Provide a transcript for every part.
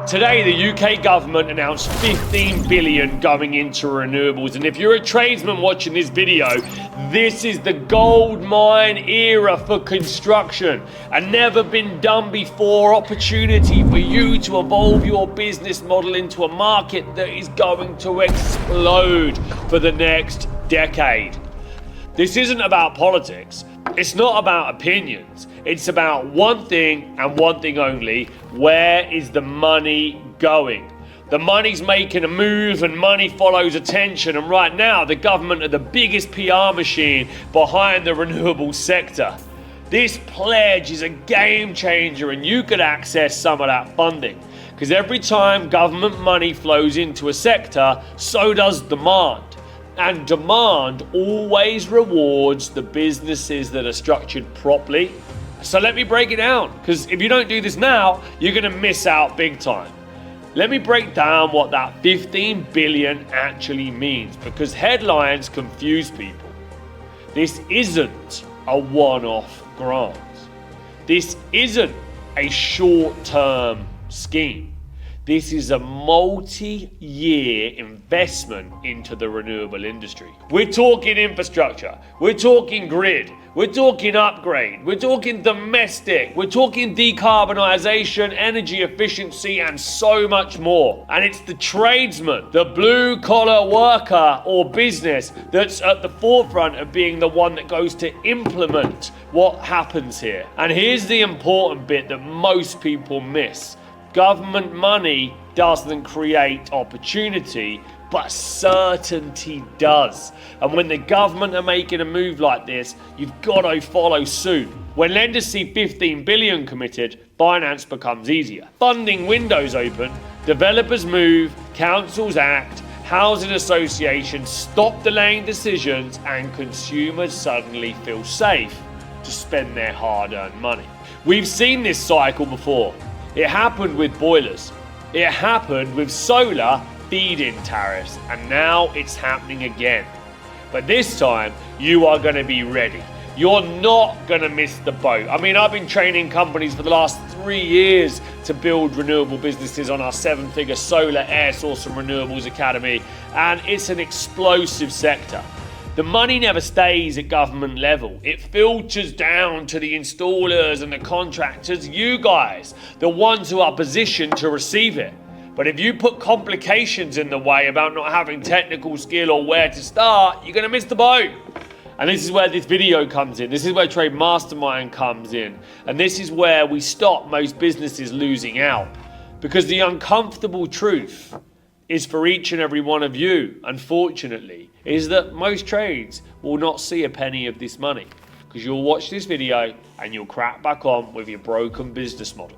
Today, the UK government announced 15 billion going into renewables. And if you're a tradesman watching this video, this is the gold mine era for construction. A never been done before opportunity for you to evolve your business model into a market that is going to explode for the next decade. This isn't about politics. It's not about opinions. It's about one thing and one thing only. Where is the money going? The money's making a move and money follows attention. And right now, the government are the biggest PR machine behind the renewable sector. This pledge is a game changer and you could access some of that funding. Because every time government money flows into a sector, so does demand. And demand always rewards the businesses that are structured properly. So let me break it down, because if you don't do this now, you're going to miss out big time. Let me break down what that 15 billion actually means, because headlines confuse people. This isn't a one-off grant. This isn't a short-term scheme. This is a multi-year investment into the renewable industry. We're talking infrastructure, we're talking grid, we're talking upgrade, we're talking domestic, we're talking decarbonisation, energy efficiency, and so much more. And it's the tradesman, the blue-collar worker or business that's at the forefront of being the one that goes to implement what happens here. And here's the important bit that most people miss. Government money doesn't create opportunity, but certainty does. And when the government are making a move like this, you've got to follow suit. When lenders see 15 billion committed, finance becomes easier. Funding windows open, developers move, councils act, housing associations stop delaying decisions, and consumers suddenly feel safe to spend their hard-earned money. We've seen this cycle before. It happened with boilers, it happened with solar feed-in tariffs, and now it's happening again. But this time, you are going to be ready. You're not going to miss the boat. I mean, I've been training companies for the last 3 years to build renewable businesses on our 7-figure solar, air source and renewables academy, and it's an explosive sector. The money never stays at government level. It filters down to the installers and the contractors, you guys, the ones who are positioned to receive it. But if you put complications in the way about not having technical skill or where to start, you're going to miss the boat. And this is where this video comes in. This is where Trade Mastermind comes in. And this is where we stop most businesses losing out. Because the uncomfortable truth is for each and every one of you, unfortunately, is that most trades will not see a penny of this money, because you'll watch this video and you'll crack back on with your broken business model.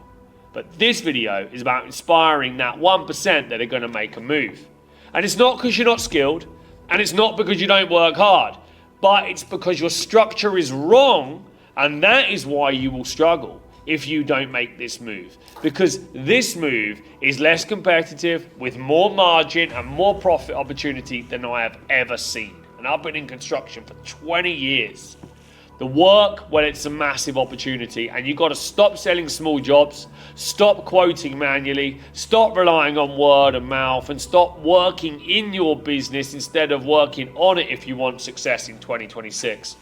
But this video is about inspiring that 1% that are going to make a move. And it's not because you're not skilled, and it's not because you don't work hard, but it's because your structure is wrong, and that is why you will struggle if you don't make this move. Because this move is less competitive, with more margin and more profit opportunity than I have ever seen. And I've been in construction for 20 years. The work, well, it's a massive opportunity, and you've got to stop selling small jobs, stop quoting manually, stop relying on word of mouth, and stop working in your business instead of working on it if you want success in 2026.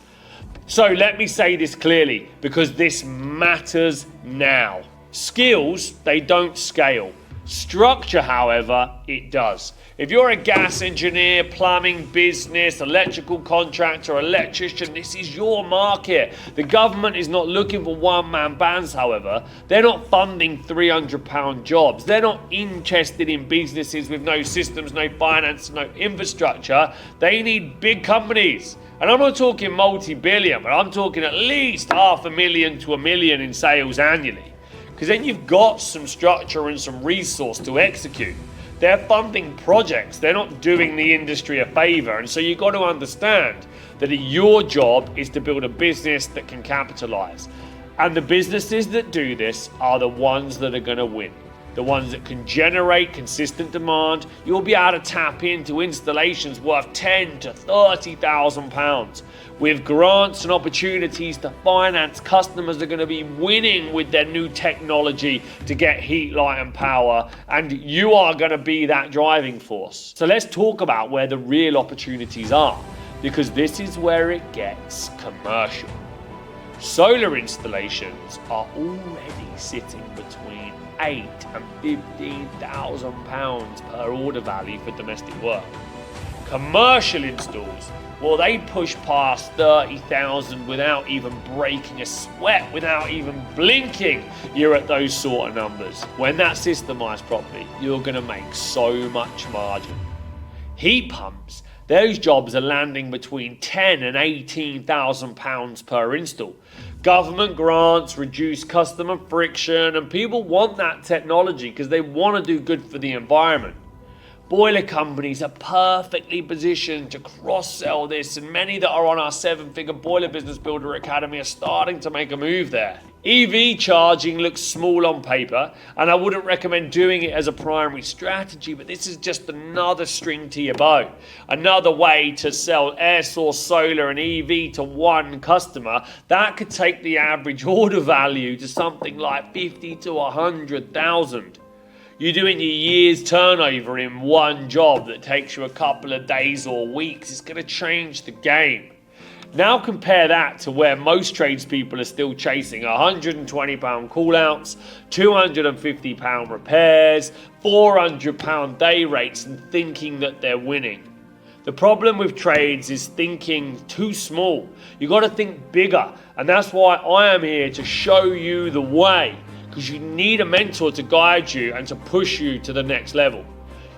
So let me say this clearly, because this matters now. Skills, they don't scale. Structure, however, it does. If you're a gas engineer, plumbing business, electrical contractor, electrician, this is your market. The government is not looking for one-man bands, however. They're not funding £300 jobs. They're not interested in businesses with no systems, no finance, no infrastructure. They need big companies. And I'm not talking multi-billion, but I'm talking at least $500,000 to $1 million in sales annually. Because then you've got some structure and some resource to execute. They're funding projects. They're not doing the industry a favor. And so you've got to understand that your job is to build a business that can capitalize. And the businesses that do this are the ones that are going to win. the ones that can generate consistent demand, you'll be able to tap into installations worth £10,000 to £30,000. With grants and opportunities to finance, customers are going to be winning with their new technology to get heat, light and power, and you are going to be that driving force. So let's talk about where the real opportunities are, because this is where it gets commercial. Solar installations are already sitting between £8,000 and £15,000 per order value for domestic work. Commercial installs, well, they push past 30,000 without even breaking a sweat, without even blinking. You're at those sort of numbers. When that's systemized properly, you're going to make so much margin. Heat pumps, those jobs are landing between £10,000 and £18,000 per install. Government grants reduce customer friction, and people want that technology because they want to do good for the environment. Boiler companies are perfectly positioned to cross-sell this, and many that are on our 7-figure Boiler Business Builder Academy are starting to make a move there. EV charging looks small on paper, and I wouldn't recommend doing it as a primary strategy, but this is just another string to your bow. Another way to sell air source solar and EV to one customer that could take the average order value to something like 50 to 100,000. You're doing your year's turnover in one job that takes you a couple of days or weeks. It's going to change the game. Now compare that to where most tradespeople are still chasing £120 call-outs, £250 repairs, £400 day rates, and thinking that they're winning. The problem with trades is thinking too small. You've got to think bigger, and that's why I am here to show you the way, because you need a mentor to guide you and to push you to the next level.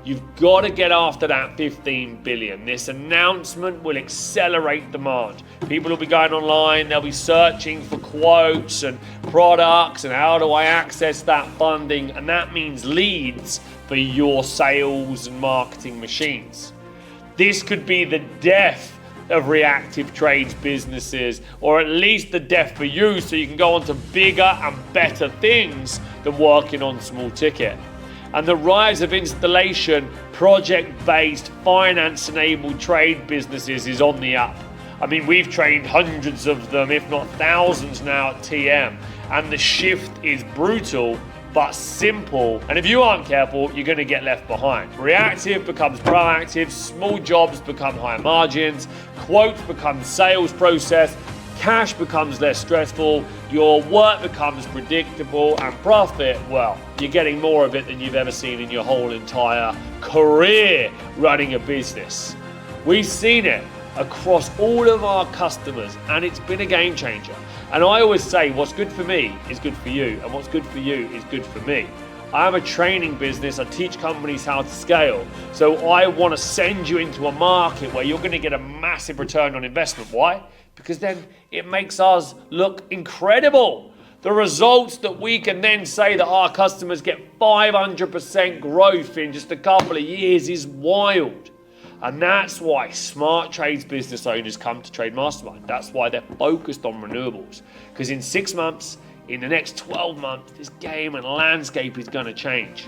You've got to get after that 15 billion. This announcement will accelerate demand. People will be going online, they'll be searching for quotes and products and how do I access that funding, and that means leads for your sales and marketing machines. This could be the death of reactive trades businesses, or at least the death for you, so you can go on to bigger and better things than working on small ticket. And the rise of installation, project-based, finance-enabled trade businesses is on the up. I mean, we've trained hundreds of them, if not thousands now at TM, and the shift is brutal but simple, and if you aren't careful, you're going to get left behind. Reactive becomes proactive, small jobs become higher margins, quotes become sales process, cash becomes less stressful, your work becomes predictable, and profit, well, you're getting more of it than you've ever seen in your whole entire career running a business. We've seen it across all of our customers, and it's been a game changer. And I always say, what's good for me is good for you, and what's good for you is good for me. I am a training business. I teach companies how to scale. So I want to send you into a market where you're going to get a massive return on investment. Why? Because then it makes us look incredible. The results that we can then say that our customers get 500% growth in just a couple of years is wild. And that's why smart trades business owners come to Trade Mastermind. That's why they're focused on renewables. Because in 6 months, in the next 12 months, this game and landscape is going to change.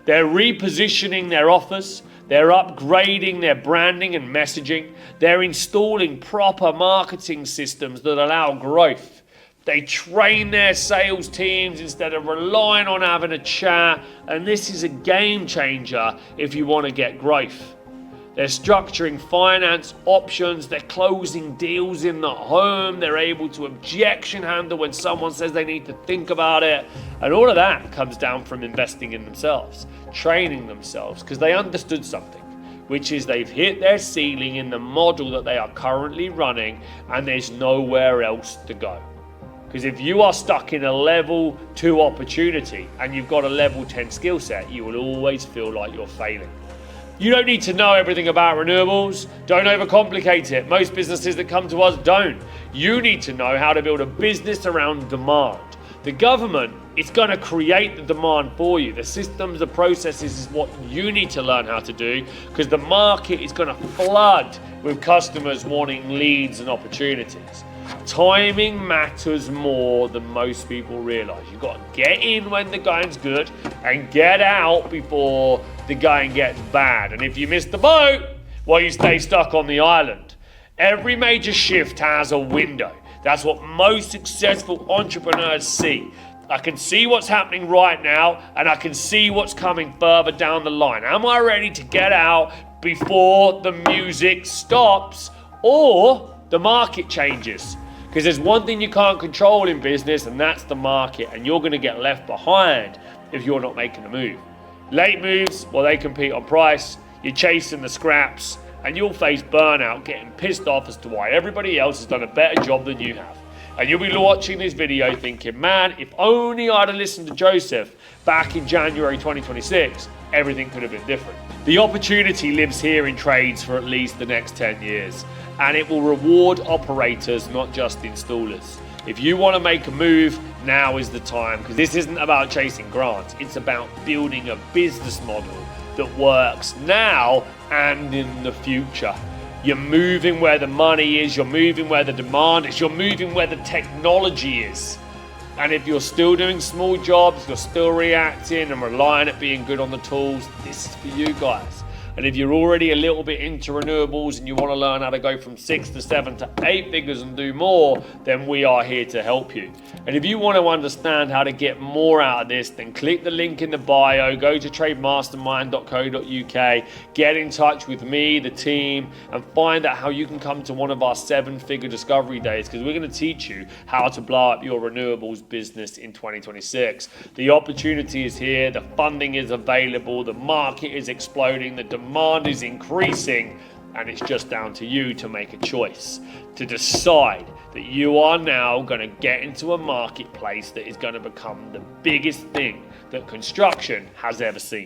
They're repositioning their offers. They're upgrading their branding and messaging. They're installing proper marketing systems that allow growth. They train their sales teams instead of relying on having a chat. And this is a game changer if you want to get growth. They're structuring finance options, they're closing deals in the home, they're able to objection handle when someone says they need to think about it. And all of that comes down from investing in themselves, training themselves, because they understood something, which is they've hit their ceiling in the model that they are currently running, and there's nowhere else to go. Because if you are stuck in a level 2 opportunity and you've got a level 10 skill set, you will always feel like you're failing. You don't need to know everything about renewables. Don't overcomplicate it. Most businesses that come to us don't. You need to know how to build a business around demand. The government is going to create the demand for you. The systems, the processes is what you need to learn how to do, because the market is going to flood with customers wanting leads and opportunities. Timing matters more than most people realize. You've got to get in when the going's good and get out before the going gets bad. And if you miss the boat, well, you stay stuck on the island. Every major shift has a window. That's what most successful entrepreneurs see. I can see what's happening right now, and I can see what's coming further down the line. Am I ready to get out before the music stops or the market changes? Because there's one thing you can't control in business, and that's the market, and you're going to get left behind if you're not making a move. Late moves, well, they compete on price. You're chasing the scraps, and you'll face burnout, getting pissed off as to why everybody else has done a better job than you have. And you'll be watching this video thinking, man, if only I'd have listened to Joseph back in January 2026, everything could have been different. The opportunity lives here in trades for at least the next 10 years, and it will reward operators, not just installers. If you want to make a move, now is the time, because this isn't about chasing grants. It's about building a business model that works now and in the future. You're moving where the money is, you're moving where the demand is, you're moving where the technology is. And if you're still doing small jobs, you're still reacting and relying at being good on the tools, this is for you guys. And if you're already a little bit into renewables and you want to learn how to go from 6 to 7 to 8 figures and do more, then we are here to help you. And if you want to understand how to get more out of this, then click the link in the bio, go to trademastermind.co.uk, get in touch with me, the team, and find out how you can come to one of our 7-figure discovery days, because we're going to teach you how to blow up your renewables business in 2026. The opportunity is here, the funding is available, the market is exploding, the demand is increasing, and it's just down to you to make a choice, to decide that you are now going to get into a marketplace that is going to become the biggest thing that construction has ever seen.